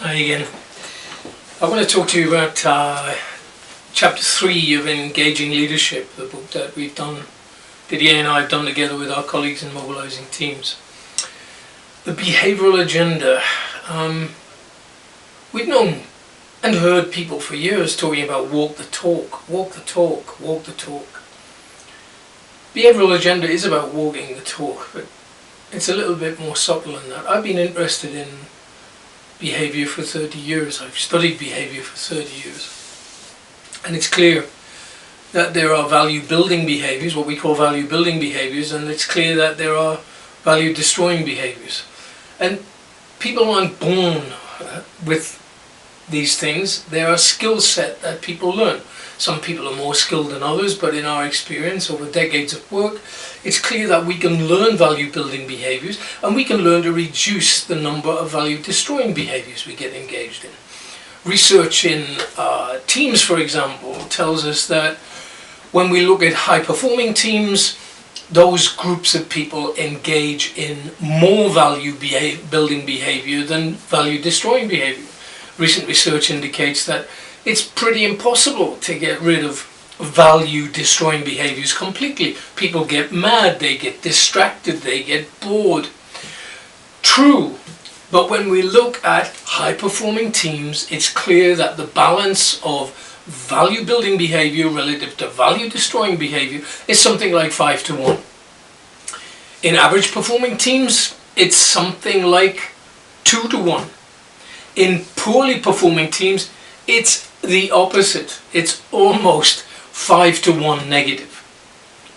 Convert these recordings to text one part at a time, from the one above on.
Hi again. I want to talk to you about chapter 3 of Engaging Leadership, the book that Didier and I have done together with our colleagues in mobilizing teams. The behavioral agenda. We've known and heard people for years talking about walk the talk, walk the talk, walk the talk. Behavioral agenda is about walking the talk, but it's a little bit more subtle than that. I've been interested in behavior for 30 years. I've studied behavior for 30 years. And it's clear that there are value building behaviors, what we call value building behaviors, and it's clear that there are value destroying behaviors. And people aren't born with these things. They are a skill set that people learn. Some people are more skilled than others, but in our experience over decades of work, it's clear that we can learn value building behaviors and we can learn to reduce the number of value destroying behaviors we get engaged in. Research in teams, for example, tells us that when we look at high performing teams, those groups of people engage in more value building behavior than value destroying behavior. Recent research indicates that it's pretty impossible to get rid of value destroying behaviors completely. People get mad, they get distracted, they get bored. True, but when we look at high performing teams, it's clear that the balance of value building behavior relative to value destroying behavior is something like 5-1. In average performing teams, it's something like 2-1. In poorly performing teams, it's the opposite. It's almost 5-1 negative.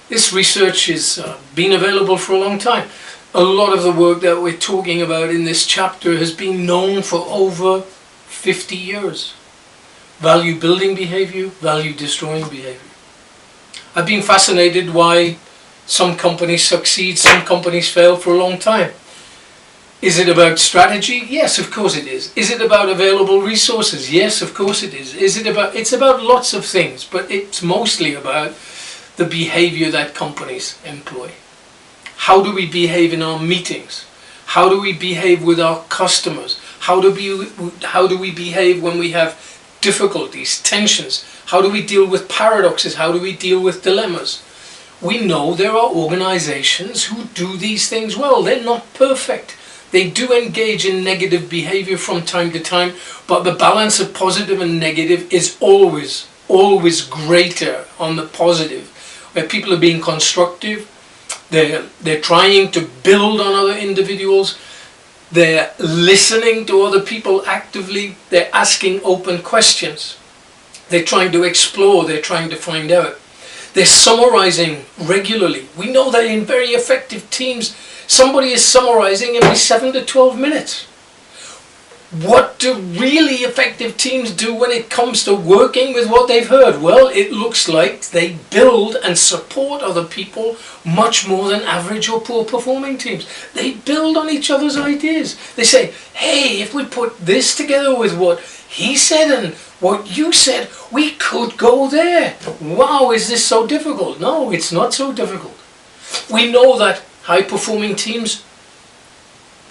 This research has been available for a long time. A lot of the work that we're talking about in this chapter has been known for over 50 years. Value building behavior, value destroying behavior. I've been fascinated why some companies succeed, some companies fail for a long time. Is it about strategy? Yes, of course it is. Is it about available resources? Yes, of course it is. It's about lots of things, but it's mostly about the behavior that companies employ. How do we behave in our meetings? How do we behave with our customers? How do we behave when we have difficulties, tensions? How do we deal with paradoxes? How do we deal with dilemmas? We know there are organizations who do these things well. They're not perfect. They do engage in negative behavior from time to time, but the balance of positive and negative is always greater on the positive, where people are being constructive, they're trying to build on other individuals, they're listening to other people actively, they're asking open questions, they're trying to explore, they're trying to find out. They're summarizing regularly. We know that in very effective teams, somebody is summarizing every 7 to 12 minutes. What do really effective teams do when it comes to working with what they've heard? Well, it looks like they build and support other people much more than average or poor performing teams. They build on each other's ideas. They say, hey, if we put this together with what he said and what you said, we could go there. Wow, is this so difficult? No, it's not so difficult. We know that high-performing teams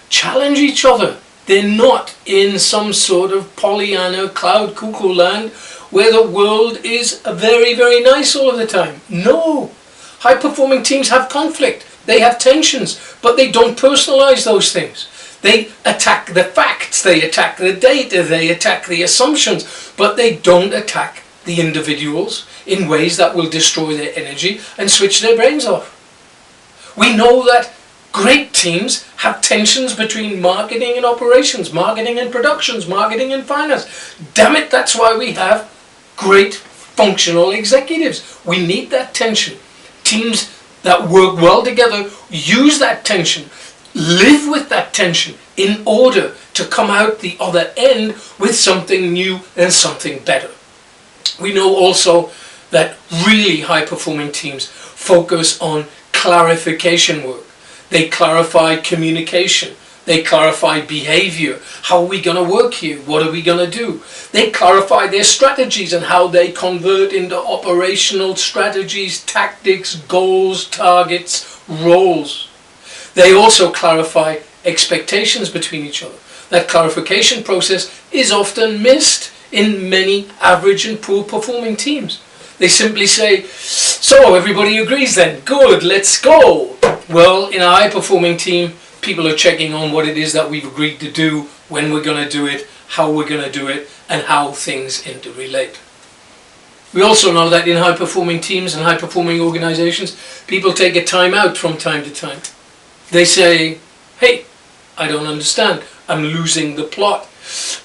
challenge each other. They're not in some sort of Pollyanna cloud cuckoo land where the world is very, very nice all of the time. No. High-performing teams have conflict. They have tensions, but they don't personalize those things. They attack the facts, they attack the data, they attack the assumptions, but they don't attack the individuals in ways that will destroy their energy and switch their brains off. We know that great teams have tensions between marketing and operations, marketing and productions, marketing and finance. Damn it, that's why we have great functional executives. We need that tension. Teams that work well together use that tension, live with that tension in order to come out the other end with something new and something better. We know also that really high-performing teams focus on clarification work. They clarify communication. They clarify behavior. How are we going to work here? What are we going to do? They clarify their strategies and how they convert into operational strategies, tactics, goals, targets, roles. They also clarify expectations between each other. That clarification process is often missed in many average and poor performing teams. They simply say, so everybody agrees then, good, let's go. Well, in a high performing team, people are checking on what it is that we've agreed to do, when we're going to do it, how we're going to do it, and how things interrelate. We also know that in high performing teams and high performing organizations, people take a time out from time to time. They say, hey, I don't understand, I'm losing the plot,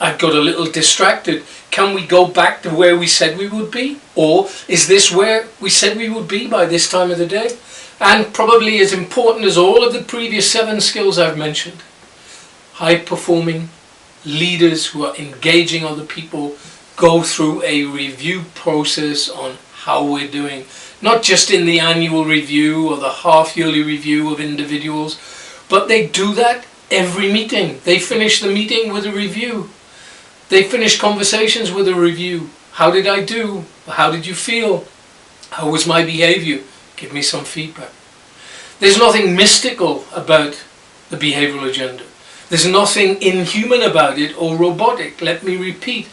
I've got a little distracted, can we go back to where we said we would be? Or is this where we said we would be by this time of the day? And probably as important as all of the previous 7 skills I've mentioned, high performing leaders who are engaging other people go through a review process on how we're doing. Not just in the annual review or the half-yearly review of individuals, but they do that every meeting. They finish the meeting with a review. They finish conversations with a review. How did I do? How did you feel? How was my behavior? Give me some feedback. There's nothing mystical about the behavioral agenda. There's nothing inhuman about it or robotic. Let me repeat.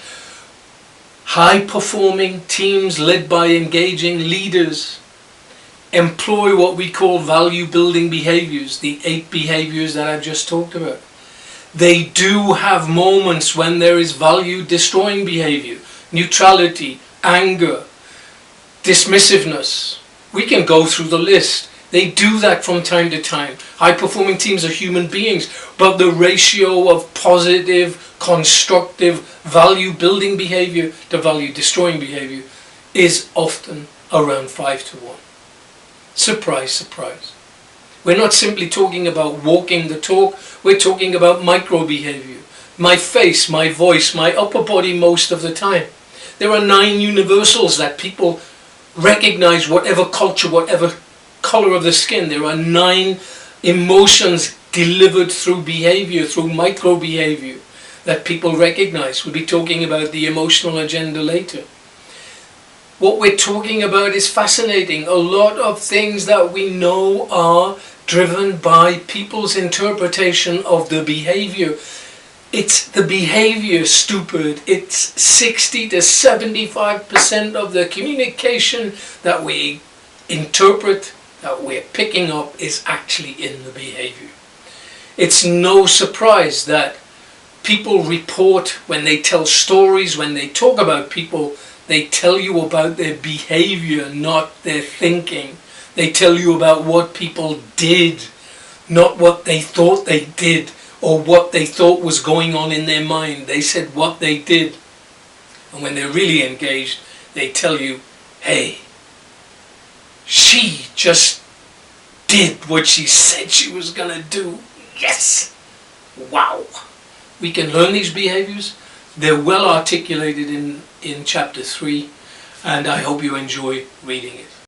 High-performing teams led by engaging leaders employ what we call value-building behaviours, the 8 behaviours that I've just talked about. They do have moments when there is value-destroying behaviour, neutrality, anger, dismissiveness. We can go through the list. They do that from time to time. High-performing teams are human beings, but the ratio of positive, constructive, value-building behaviour to value-destroying behaviour is often around 5 to 1. Surprise, surprise. We're not simply talking about walking the talk, we're talking about micro-behaviour. My face, my voice, my upper body most of the time. There are 9 universals that people recognize, whatever culture, whatever color of the skin. There are 9 emotions delivered through behavior, through micro behavior, that people recognize. We'll be talking about the emotional agenda later. What we're talking about is fascinating. A lot of things that we know are driven by people's interpretation of the behavior. It's the behavior, stupid. It's 60 to 75% of the communication that we interpret, that we're picking up, is actually in the behavior. It's no surprise that people report, when they tell stories, when they talk about people, they tell you about their behavior, not their thinking. They tell you about what people did, not what they thought they did or what they thought was going on in their mind. They said what they did. And when they're really engaged, they tell you, hey, she just did what she said she was going to do. Yes! Wow! We can learn these behaviors. They're well articulated in chapter 3, and I hope you enjoy reading it.